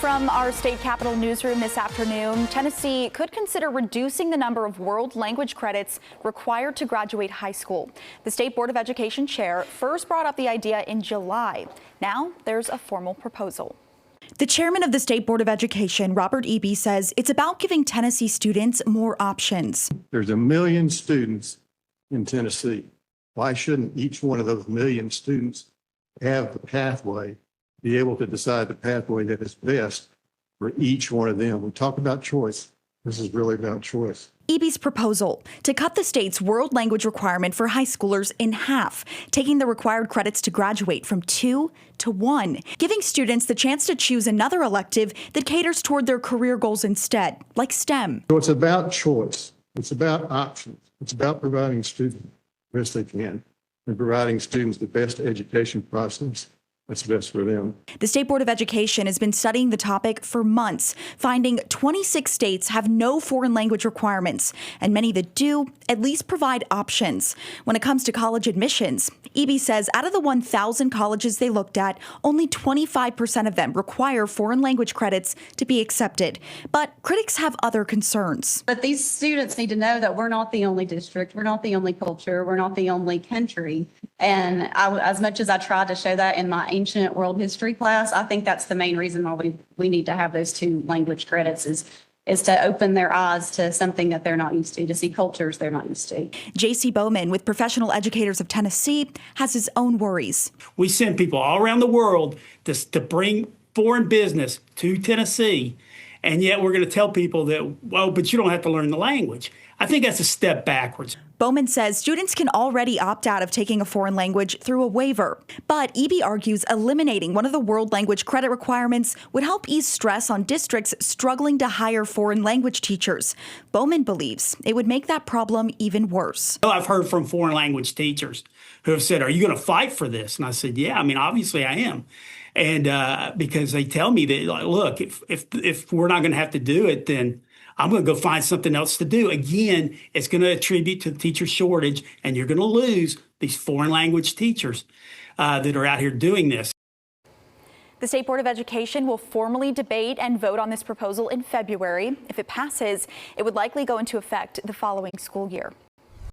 From our state capitol newsroom this afternoon, Tennessee could consider reducing the number of world language credits required to graduate high school. The State Board of Education chair first brought up the idea in July. Now there's a formal proposal. The chairman of the State Board of Education, Robert Eby, says it's about giving Tennessee students more options. There's 1 million students in Tennessee. Why shouldn't each one of those 1 million students have the pathway, be able to decide the pathway that is best for each one of them? We talk about choice. This is really about choice. Eby's proposal to cut the state's world language requirement for high schoolers in half, taking the required credits to graduate from 2 to 1, giving students the chance to choose another elective that caters toward their career goals instead, like STEM. So it's about choice. It's about options. It's about providing students the best they can and providing students the best education process that's best for them. The State Board of Education has been studying the topic for months, finding 26 states have no foreign language requirements, and many that do at least provide options. When it comes to college admissions, Eby says out of the 1,000 colleges they looked at, only 25% of them require foreign language credits to be accepted. But critics have other concerns. But these students need to know that we're not the only district, we're not the only culture, we're not the only country. And as much as I tried to show that in my ancient world history class, I think that's the main reason why we need to have those 2 language credits is to open their eyes to something that they're not used to see cultures they're not used to. J.C. Bowman with Professional Educators of Tennessee has his own worries. We send people all around the world to bring foreign business to Tennessee, and yet we're going to tell people that, well, but you don't have to learn the language. I think that's a step backwards. Bowman says students can already opt out of taking a foreign language through a waiver. But Eby argues eliminating one of the world language credit requirements would help ease stress on districts struggling to hire foreign language teachers. Bowman believes it would make that problem even worse. I've heard from foreign language teachers who have said, are you going to fight for this? And I said, yeah, I mean, obviously I am. And because they tell me that, like, look, if we're not going to have to do it, then I'm going to go find something else to do. Again, it's going to attribute to the teacher shortage, and you're going to lose these foreign language teachers that are out here doing this. The State Board of Education will formally debate and vote on this proposal in February. If it passes, it would likely go into effect the following school year.